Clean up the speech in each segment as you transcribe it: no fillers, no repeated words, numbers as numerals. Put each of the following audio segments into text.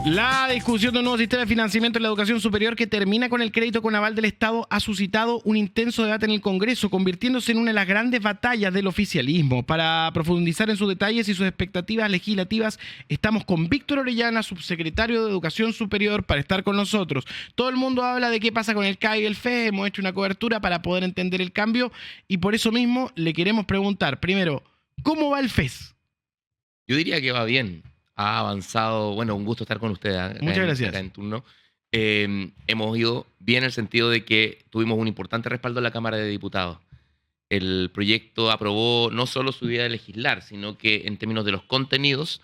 La discusión de un nuevo sistema de financiamiento en la educación superior que termina con el crédito con aval del Estado ha suscitado un intenso debate en el Congreso, convirtiéndose en una de las grandes batallas del oficialismo. Para profundizar en sus detalles y sus expectativas legislativas, estamos con Víctor Orellana, subsecretario de Educación Superior, para estar con nosotros. Todo el mundo habla de qué pasa con el CAE y el FES, hemos hecho una cobertura para poder entender el cambio y por eso mismo le queremos preguntar, primero, ¿cómo va el FES? Yo diría que va bien. Ha avanzado, bueno, un gusto estar con ustedes Muchas gracias. acá en turno. Hemos ido bien en el sentido de que tuvimos un importante respaldo en la Cámara de Diputados. El proyecto aprobó no solo su idea de legislar, sino que en términos de los contenidos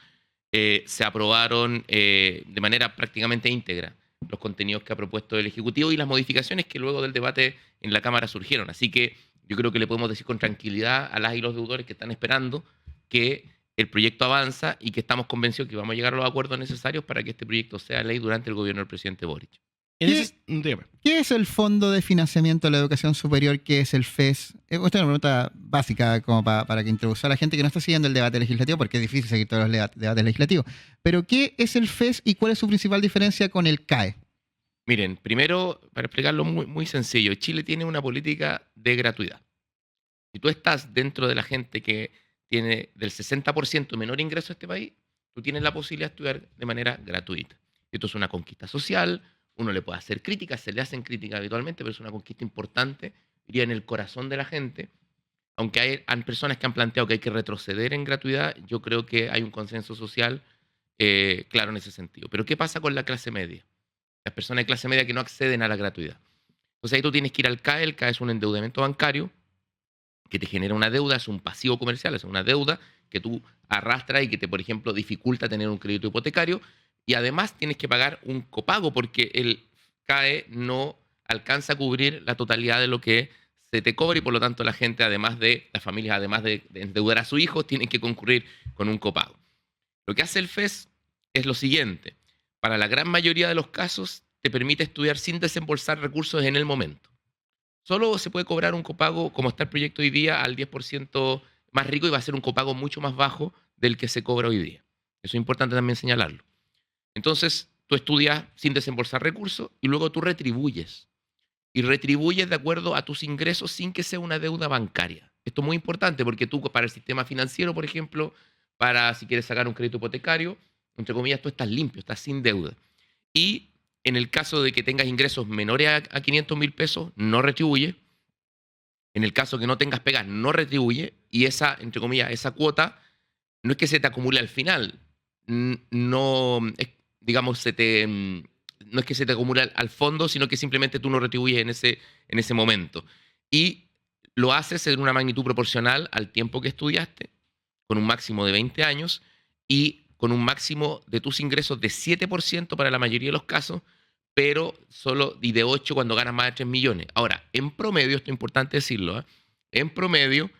se aprobaron de manera prácticamente íntegra los contenidos que ha propuesto el Ejecutivo y las modificaciones que luego del debate en la Cámara surgieron. Así que yo creo que le podemos decir con tranquilidad a las y los deudores que están esperando que el proyecto avanza y que estamos convencidos que vamos a llegar a los acuerdos necesarios para que este proyecto sea ley durante el gobierno del presidente Boric. ¿Qué es el Fondo de Financiamiento de la Educación Superior? ¿Qué es el FES? Esta es una pregunta básica como para que introduzca a la gente que no está siguiendo el debate legislativo, porque es difícil seguir todos los debates legislativos. Pero ¿qué es el FES y cuál es su principal diferencia con el CAE? Miren, primero, para explicarlo muy sencillo, Chile tiene una política de gratuidad. Si tú estás dentro de la gente que tiene del 60% menor ingreso a este país, tú tienes la posibilidad de estudiar de manera gratuita. Esto es una conquista social, uno le puede hacer críticas, se le hacen críticas habitualmente, pero es una conquista importante, iría en el corazón de la gente. Aunque hay personas que han planteado que hay que retroceder en gratuidad, yo creo que hay un consenso social claro en ese sentido. Pero ¿qué pasa con la clase media? Las personas de clase media que no acceden a la gratuidad. Entonces ahí tú tienes que ir al CAE, el CAE es un endeudamiento bancario, que te genera una deuda, es un pasivo comercial, es una deuda que tú arrastras y que te, por ejemplo, dificulta tener un crédito hipotecario y además tienes que pagar un copago porque el CAE no alcanza a cubrir la totalidad de lo que se te cobra y por lo tanto la gente, las familias, además de endeudar a sus hijos, tienen que concurrir con un copago. Lo que hace el FES es lo siguiente, para la gran mayoría de los casos te permite estudiar sin desembolsar recursos en el momento. Solo se puede cobrar un copago, como está el proyecto hoy día, al 10% más rico y va a ser un copago mucho más bajo del que se cobra hoy día. Eso es importante también señalarlo. Entonces, tú estudias sin desembolsar recursos y luego tú retribuyes. Y retribuyes de acuerdo a tus ingresos sin que sea una deuda bancaria. Esto es muy importante porque tú, para el sistema financiero, por ejemplo, para si quieres sacar un crédito hipotecario, entre comillas, tú estás limpio, estás sin deuda. Y en el caso de que tengas ingresos menores a 500.000 pesos, no retribuye. En el caso que no tengas pegas, no retribuye. Y esa, entre comillas, esa cuota no es que se te acumule al final. No es, digamos, no es que se te acumule al fondo, sino que simplemente tú no retribuyes en ese momento. Y lo haces en una magnitud proporcional al tiempo que estudiaste, con un máximo de 20 años y con un máximo de tus ingresos de 7% para la mayoría de los casos, pero solo y de 8 cuando ganas más de 3 millones. Ahora, en promedio, esto es importante decirlo, en promedio,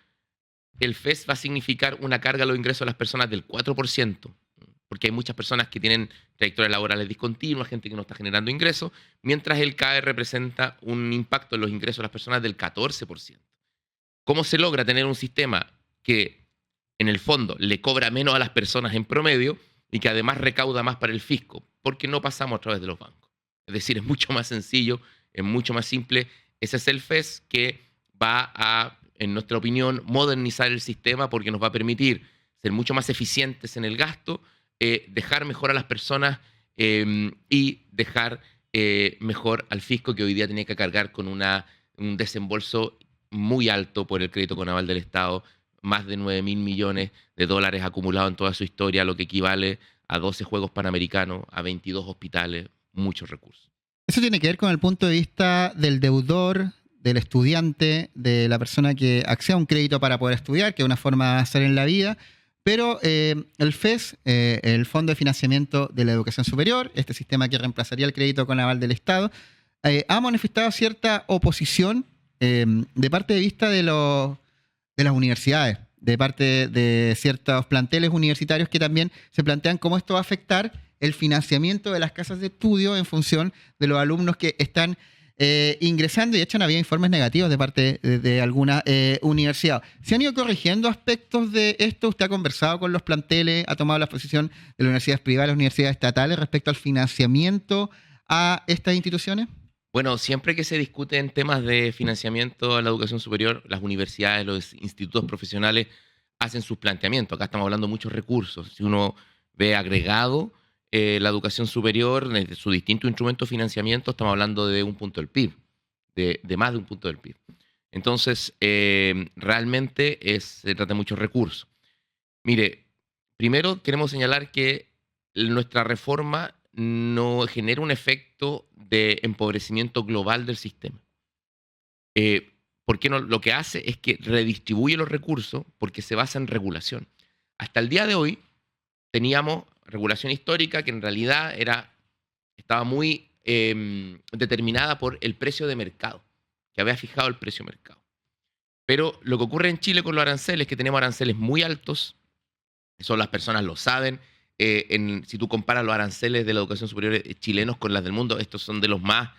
el FES va a significar una carga a los ingresos de las personas del 4%, porque hay muchas personas que tienen trayectorias laborales discontinuas, gente que no está generando ingresos, mientras el CAE representa un impacto en los ingresos de las personas del 14%. ¿Cómo se logra tener un sistema que en el fondo le cobra menos a las personas en promedio y que además recauda más para el fisco? Porque no pasamos a través de los bancos. Es decir, es mucho más sencillo, es mucho más simple. Ese es el FES que va a, en nuestra opinión, modernizar el sistema porque nos va a permitir ser mucho más eficientes en el gasto, dejar mejor a las personas y dejar mejor al fisco que hoy día tiene que cargar con un desembolso muy alto por el crédito con aval del Estado, más de 9.000 millones de dólares acumulados en toda su historia, lo que equivale a 12 Juegos Panamericanos, a 22 hospitales, muchos recursos. Eso tiene que ver con el punto de vista del deudor, del estudiante, de la persona que accede a un crédito para poder estudiar, que es una forma de hacer en la vida. Pero el FES, el Fondo de Financiamiento de la Educación Superior, este sistema que reemplazaría el crédito con aval del Estado, ha manifestado cierta oposición de parte de vista de las universidades, de parte de ciertos planteles universitarios que también se plantean cómo esto va a afectar el financiamiento de las casas de estudio en función de los alumnos que están ingresando, y de hecho había informes negativos de parte de alguna universidad. ¿Se han ido corrigiendo aspectos de esto? ¿Usted ha conversado con los planteles, ha tomado la posición de las universidades privadas, las universidades estatales respecto al financiamiento a estas instituciones? Bueno, siempre que se discuten temas de financiamiento a la educación superior, las universidades, los institutos profesionales hacen sus planteamientos. Acá estamos hablando de muchos recursos. Si uno ve agregado la educación superior, desde sus distintos instrumentos de financiamiento, estamos hablando de un punto del PIB, de más de un punto del PIB. Entonces, realmente se trata de muchos recursos. Mire, primero queremos señalar que nuestra reforma no genera un efecto de empobrecimiento global del sistema. ¿Por qué no? Lo que hace es que redistribuye los recursos porque se basa en regulación. Hasta el día de hoy teníamos regulación histórica que en realidad estaba muy determinada por el precio de mercado, que había fijado el precio de mercado. Pero lo que ocurre en Chile con los aranceles es que tenemos aranceles muy altos, eso las personas lo saben. Si tú comparas los aranceles de la educación superior chilenos con las del mundo, estos son de los más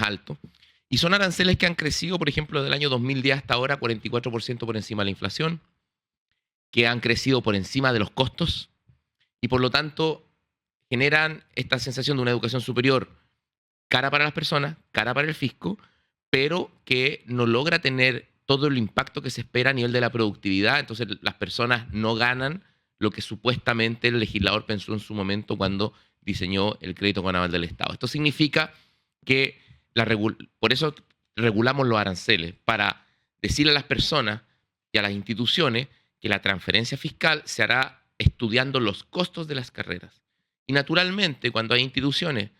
altos. Y son aranceles que han crecido, por ejemplo, del año 2010 hasta ahora, 44% por encima de la inflación, que han crecido por encima de los costos, y por lo tanto generan esta sensación de una educación superior cara para las personas, cara para el fisco, pero que no logra tener todo el impacto que se espera a nivel de la productividad. Entonces las personas no ganan lo que supuestamente el legislador pensó en su momento cuando diseñó el crédito con aval del Estado. Esto significa que por eso regulamos los aranceles, para decirle a las personas y a las instituciones que la transferencia fiscal se hará estudiando los costos de las carreras. Y naturalmente, cuando hay instituciones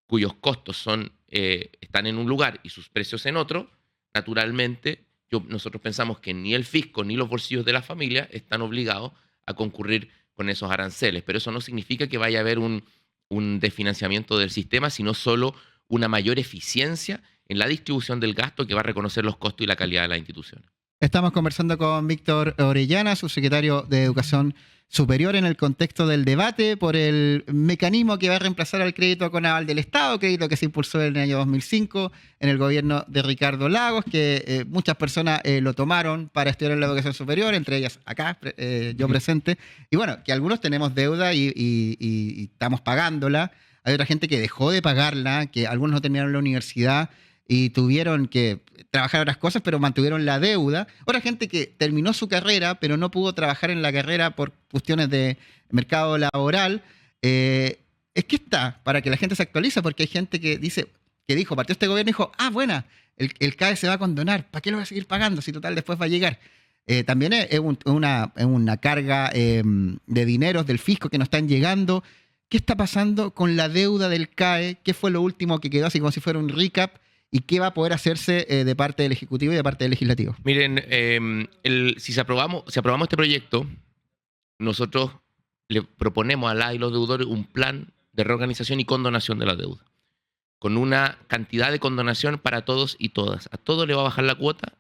cuyos costos están en un lugar y sus precios en otro, naturalmente nosotros pensamos que ni el fisco ni los bolsillos de la familia están obligados a concurrir con esos aranceles. Pero eso no significa que vaya a haber un desfinanciamiento del sistema, sino solo una mayor eficiencia en la distribución del gasto que va a reconocer los costos y la calidad de las instituciones. Estamos conversando con Víctor Orellana, subsecretario de Educación Superior, en el contexto del debate por el mecanismo que va a reemplazar al crédito con aval del Estado, crédito que se impulsó en el año 2005 en el gobierno de Ricardo Lagos, que muchas personas lo tomaron para estudiar en la educación superior, entre ellas acá, yo presente. Y bueno, que algunos tenemos deuda y estamos pagándola. Hay otra gente que dejó de pagarla, que algunos no terminaron la universidad y tuvieron que trabajar otras cosas, pero mantuvieron la deuda. Otra gente que terminó su carrera, pero no pudo trabajar en la carrera por cuestiones de mercado laboral. Es que está, para que la gente se actualice, porque hay gente que partió este gobierno y dijo, buena, el CAE se va a condonar, ¿para qué lo voy a seguir pagando si total después va a llegar? También es una carga de dineros del fisco que no están llegando. ¿Qué está pasando con la deuda del CAE? ¿Qué fue lo último que quedó, así como si fuera un recap? ¿Y qué va a poder hacerse de parte del Ejecutivo y de parte del Legislativo? Miren, si aprobamos este proyecto, nosotros le proponemos a las y los deudores un plan de reorganización y condonación de la deuda, con una cantidad de condonación para todos y todas. A todos le va a bajar la cuota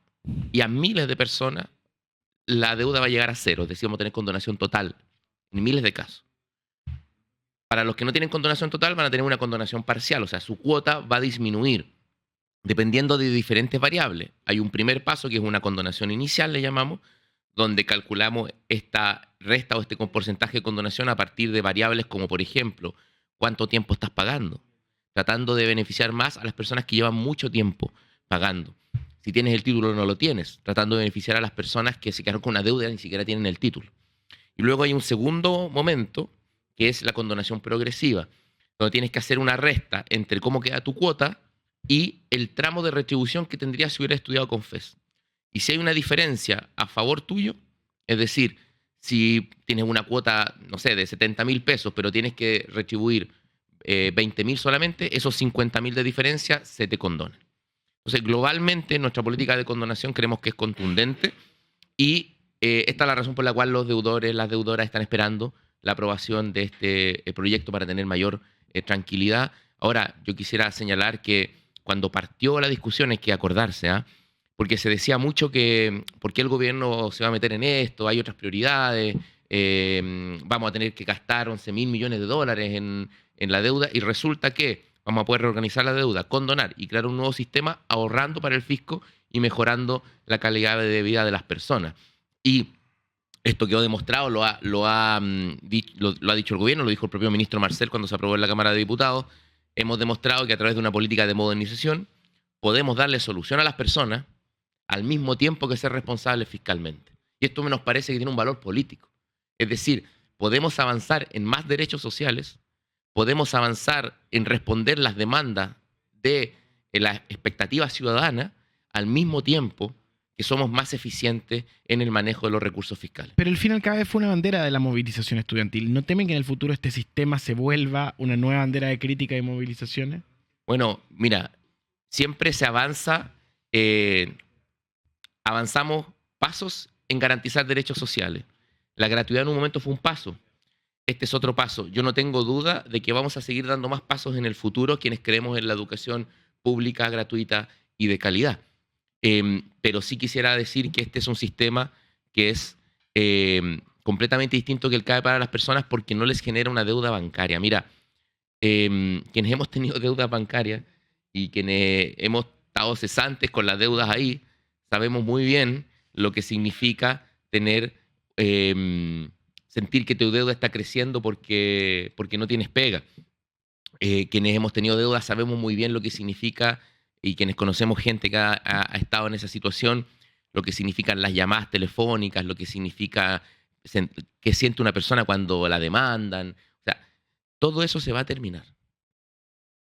y a miles de personas la deuda va a llegar a cero, es decir, vamos a tener condonación total en miles de casos. Para los que no tienen condonación total van a tener una condonación parcial, o sea, su cuota va a disminuir dependiendo de diferentes variables. Hay un primer paso que es una condonación inicial, le llamamos, donde calculamos esta resta o este porcentaje de condonación a partir de variables como, por ejemplo, cuánto tiempo estás pagando, tratando de beneficiar más a las personas que llevan mucho tiempo pagando. Si tienes el título o no lo tienes, tratando de beneficiar a las personas que se quedaron con una deuda y ni siquiera tienen el título. Y luego hay un segundo momento, que es la condonación progresiva, donde tienes que hacer una resta entre cómo queda tu cuota y el tramo de retribución que tendrías si hubieras estudiado con FES. Y si hay una diferencia a favor tuyo, es decir, si tienes una cuota, no sé, de 70.000 pesos, pero tienes que retribuir 20.000 solamente, esos 50.000 de diferencia se te condonan. Entonces, globalmente, nuestra política de condonación creemos que es contundente y esta es la razón por la cual los deudores, las deudoras están esperando la aprobación de este proyecto para tener mayor tranquilidad. Ahora, yo quisiera señalar que cuando partió la discusión hay que acordarse, porque se decía mucho que ¿por qué el gobierno se va a meter en esto? Hay otras prioridades, vamos a tener que gastar 11.000 millones de dólares en la deuda, y resulta que vamos a poder reorganizar la deuda, condonar y crear un nuevo sistema ahorrando para el fisco y mejorando la calidad de vida de las personas. Y esto quedó demostrado, lo ha dicho el gobierno, lo dijo el propio ministro Marcel cuando se aprobó en la Cámara de Diputados. Hemos demostrado que a través de una política de modernización podemos darle solución a las personas al mismo tiempo que ser responsables fiscalmente. Y esto nos parece que tiene un valor político. Es decir, podemos avanzar en más derechos sociales, podemos avanzar en responder las demandas de la expectativa ciudadana al mismo tiempo que somos más eficientes en el manejo de los recursos fiscales. Pero el fin al cabo fue una bandera de la movilización estudiantil. ¿No temen que en el futuro este sistema se vuelva una nueva bandera de crítica y movilizaciones? Bueno, mira, siempre se avanza, avanzamos pasos en garantizar derechos sociales. La gratuidad en un momento fue un paso. Este es otro paso. Yo no tengo duda de que vamos a seguir dando más pasos en el futuro quienes creemos en la educación pública, gratuita y de calidad. Pero sí quisiera decir que este es un sistema que es completamente distinto que el CAE para las personas porque no les genera una deuda bancaria. Mira, quienes hemos tenido deudas bancarias y quienes hemos estado cesantes con las deudas ahí, sabemos muy bien lo que significa tener, sentir que tu deuda está creciendo porque no tienes pega. Quienes hemos tenido deudas sabemos muy bien lo que significa, y quienes conocemos gente que ha estado en esa situación, lo que significan las llamadas telefónicas, lo que significa que siente una persona cuando la demandan. O sea, todo eso se va a terminar.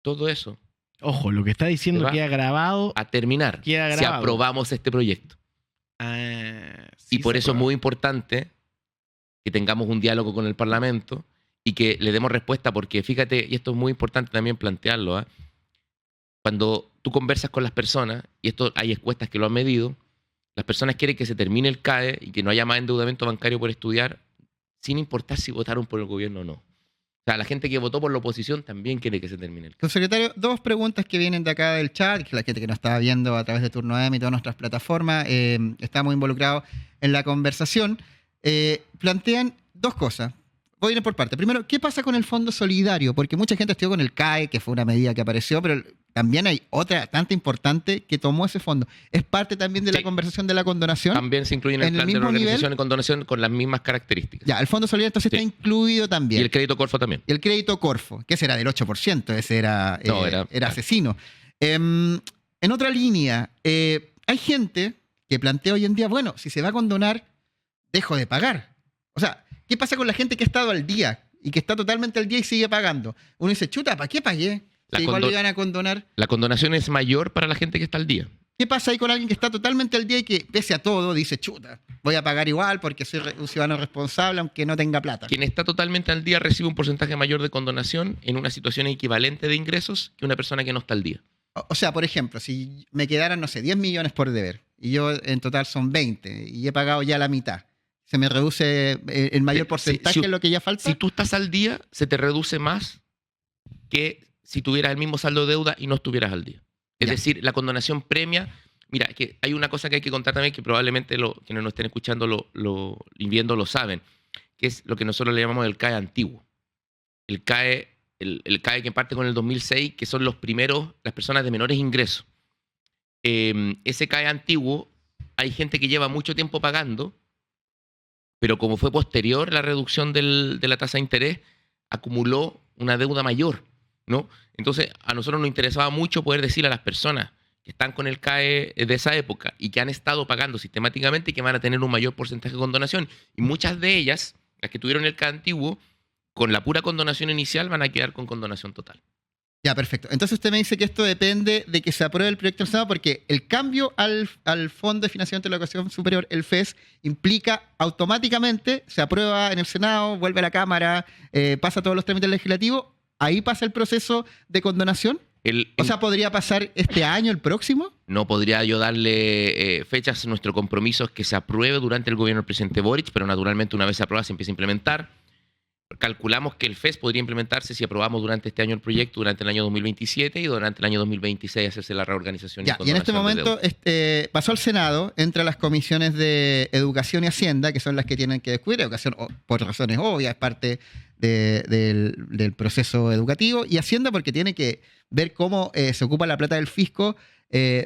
Todo eso. Ojo, lo que está diciendo queda grabado. A terminar Queda si grabado. aprobamos este proyecto. Sí, y por eso es muy importante que tengamos un diálogo con el Parlamento y que le demos respuesta, porque fíjate, y esto es muy importante también plantearlo, cuando tú conversas con las personas, y esto hay encuestas que lo han medido, las personas quieren que se termine el CAE y que no haya más endeudamiento bancario por estudiar, sin importar si votaron por el gobierno o no. O sea, la gente que votó por la oposición también quiere que se termine el CAE. Secretario, dos preguntas que vienen de acá del chat, que la gente que nos estaba viendo a través de Turno AM y todas nuestras plataformas, está muy involucrado en la conversación. Plantean dos cosas. Voy a ir por parte. Primero, ¿qué pasa con el Fondo Solidario? Porque mucha gente estuvo con el CAE, que fue una medida que apareció, pero también hay otra bastante importante que tomó ese fondo. ¿Es parte también de la conversación de la condonación? También se incluye en el plan de organización y condonación con las mismas características. Ya, el Fondo Solidario entonces está incluido también. Y el crédito Corfo también. Y el crédito Corfo, que ese era del 8%, ese era asesino. En otra línea, hay gente que plantea hoy en día, bueno, si se va a condonar, dejo de pagar. O sea, ¿qué pasa con la gente que ha estado al día y que está totalmente al día y sigue pagando? Uno dice, chuta, ¿para qué pagué? Si igual lo iban a condonar. La condonación es mayor para la gente que está al día. ¿Qué pasa ahí con alguien que está totalmente al día y que, pese a todo, dice, chuta, voy a pagar igual porque soy un ciudadano responsable aunque no tenga plata? Quien está totalmente al día recibe un porcentaje mayor de condonación en una situación equivalente de ingresos que una persona que no está al día. O sea, por ejemplo, si me quedaran, no sé, 10 millones por deber y yo en total son 20 y he pagado ya la mitad, ¿se me reduce el mayor porcentaje en lo que ya falta? Si tú estás al día, se te reduce más que si tuvieras el mismo saldo de deuda y no estuvieras al día. Es decir, la condonación premia. Mira, que hay una cosa que hay que contar también, que probablemente quienes nos estén escuchando y viendo lo saben, que es lo que nosotros le llamamos el CAE antiguo. El CAE que parte con el 2006, que son las personas de menores ingresos. Ese CAE antiguo, hay gente que lleva mucho tiempo pagando, pero como fue posterior la reducción de la tasa de interés, acumuló una deuda mayor, ¿no? Entonces, a nosotros nos interesaba mucho poder decirle a las personas que están con el CAE de esa época y que han estado pagando sistemáticamente y que van a tener un mayor porcentaje de condonación. Y muchas de ellas, las que tuvieron el CAE antiguo, con la pura condonación inicial van a quedar con condonación total. Ya, perfecto. Entonces usted me dice que esto depende de que se apruebe el proyecto del Senado, porque el cambio al Fondo de Financiamiento de la Educación Superior, el FES, implica automáticamente, se aprueba en el Senado, vuelve a la Cámara, pasa todos los trámites legislativos, ahí pasa el proceso de condonación. O sea, ¿podría pasar este año, el próximo? No podría yo darle fechas. Nuestro compromiso es que se apruebe durante el gobierno del presidente Boric, pero naturalmente una vez se aprueba se empieza a implementar. Calculamos que el FES podría implementarse si aprobamos durante este año el proyecto, durante el año 2027 y durante el año 2026 hacerse la reorganización. Ya, y en este momento pasó al Senado, entre las comisiones de Educación y Hacienda, que son las que tienen que descubrir. Educación, por razones obvias, es parte del proceso educativo, y Hacienda porque tiene que ver cómo se ocupa la plata del fisco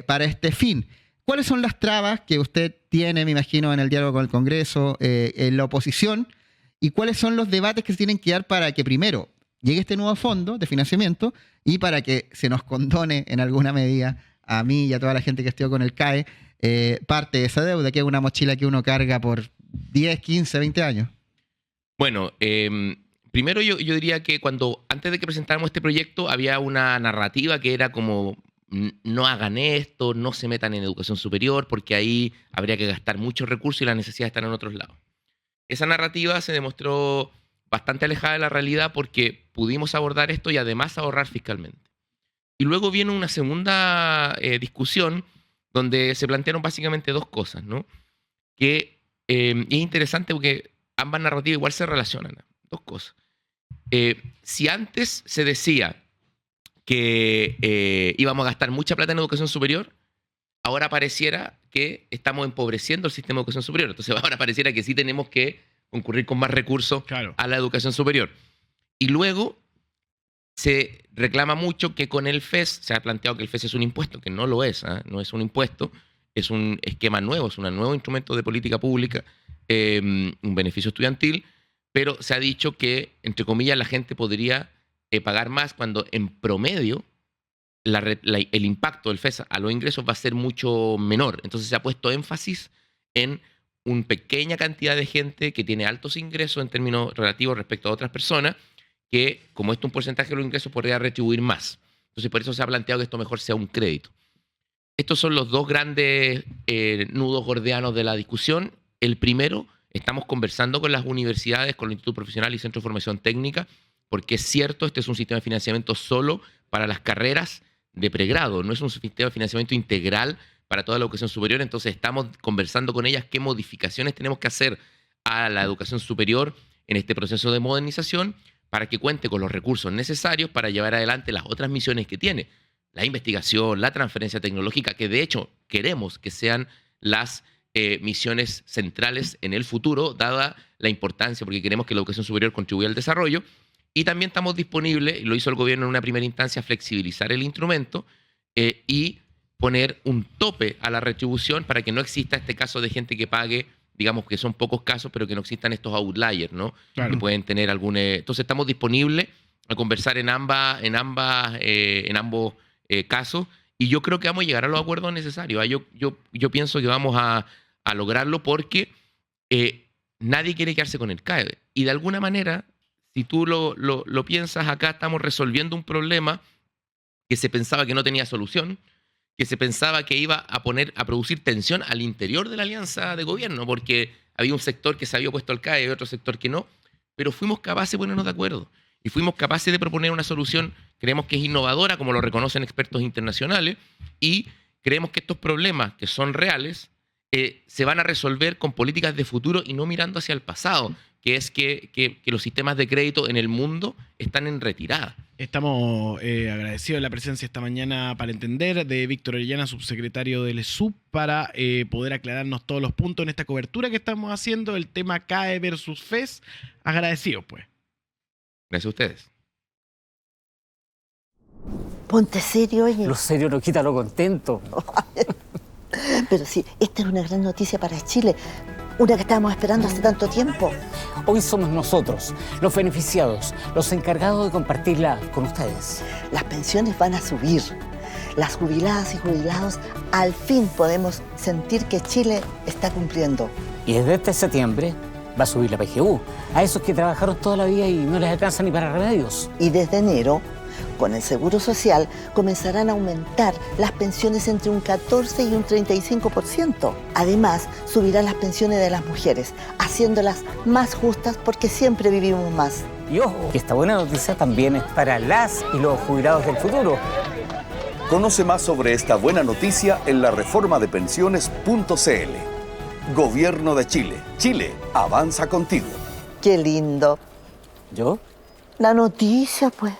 para este fin. ¿Cuáles son las trabas que usted tiene, me imagino, en el diálogo con el Congreso, en la oposición? ¿Y cuáles son los debates que se tienen que dar para que primero llegue este nuevo fondo de financiamiento y para que se nos condone en alguna medida a mí y a toda la gente que estuvo con el CAE parte de esa deuda, que es una mochila que uno carga por 10, 15, 20 años? Bueno, primero yo diría que antes de que presentáramos este proyecto había una narrativa que era como no hagan esto, no se metan en educación superior porque ahí habría que gastar muchos recursos y la necesidad de estar en otros lados. Esa narrativa se demostró bastante alejada de la realidad porque pudimos abordar esto y además ahorrar fiscalmente. Y luego viene una segunda discusión donde se plantearon básicamente dos cosas, ¿no? Que es interesante porque ambas narrativas igual se relacionan. Dos cosas. Si antes se decía que íbamos a gastar mucha plata en educación superior, ahora pareciera que estamos empobreciendo el sistema de educación superior. Entonces ahora pareciera que sí tenemos que concurrir con más recursos a la educación superior. Y luego se reclama mucho que con el FES, se ha planteado que el FES es un impuesto, que no lo es, no es un impuesto, es un esquema nuevo, es un nuevo instrumento de política pública, un beneficio estudiantil, pero se ha dicho que, entre comillas, la gente podría pagar más cuando en promedio el impacto del FES a los ingresos va a ser mucho menor. Entonces se ha puesto énfasis en una pequeña cantidad de gente que tiene altos ingresos en términos relativos respecto a otras personas, que como esto es un porcentaje de los ingresos podría retribuir más. Entonces por eso se ha planteado que esto mejor sea un crédito. Estos son los dos grandes nudos gordianos de la discusión. El primero, estamos conversando con las universidades, con el Instituto Profesional y Centro de Formación Técnica, porque es cierto, este es un sistema de financiamiento solo para las carreras de pregrado, no es un sistema de financiamiento integral para toda la educación superior. Entonces estamos conversando con ellas qué modificaciones tenemos que hacer a la educación superior en este proceso de modernización para que cuente con los recursos necesarios para llevar adelante las otras misiones que tiene. La investigación, la transferencia tecnológica, que de hecho queremos que sean las misiones centrales en el futuro, dada la importancia, porque queremos que la educación superior contribuya al desarrollo. Y también estamos disponibles, y lo hizo el gobierno en una primera instancia, a flexibilizar el instrumento y poner un tope a la retribución para que no exista este caso de gente que pague, digamos que son pocos casos, pero que no existan estos outliers, ¿no? Claro. Que pueden tener algún... Entonces estamos disponibles a conversar en ambos casos, y yo creo que vamos a llegar a los acuerdos necesarios. Yo pienso que vamos a lograrlo porque nadie quiere quedarse con el CAE. Y de alguna manera, si tú lo piensas, acá estamos resolviendo un problema que se pensaba que no tenía solución, que se pensaba que iba a producir tensión al interior de la alianza de gobierno, porque había un sector que se había opuesto al CAE y otro sector que no, pero fuimos capaces de ponernos de acuerdo y fuimos capaces de proponer una solución, creemos que es innovadora, como lo reconocen expertos internacionales, y creemos que estos problemas, que son reales, se van a resolver con políticas de futuro y no mirando hacia el pasado, que es que los sistemas de crédito en el mundo están en retirada. Estamos agradecidos de la presencia esta mañana para entender de Víctor Orellana, subsecretario del SUB, para poder aclararnos todos los puntos en esta cobertura que estamos haciendo, el tema CAE versus FES. Agradecidos, pues. Gracias a ustedes. Ponte serio, oye. Lo serio no quita lo contento. Pero sí, esta es una gran noticia para Chile, una que estábamos esperando hace tanto tiempo. Hoy somos nosotros, los beneficiados, los encargados de compartirla con ustedes. Las pensiones van a subir. Las jubiladas y jubilados al fin podemos sentir que Chile está cumpliendo. Y desde este septiembre va a subir la PGU a esos que trabajaron toda la vida y no les alcanza ni para remedios. Y desde enero, con el Seguro Social, comenzarán a aumentar las pensiones entre un 14 y un 35%. Además, subirán las pensiones de las mujeres, haciéndolas más justas porque siempre vivimos más. Y ojo, que esta buena noticia también es para las y los jubilados del futuro. Conoce más sobre esta buena noticia en lareformadepensiones.cl. Gobierno de Chile. Chile, avanza contigo. Qué lindo. ¿Yo? La noticia, pues.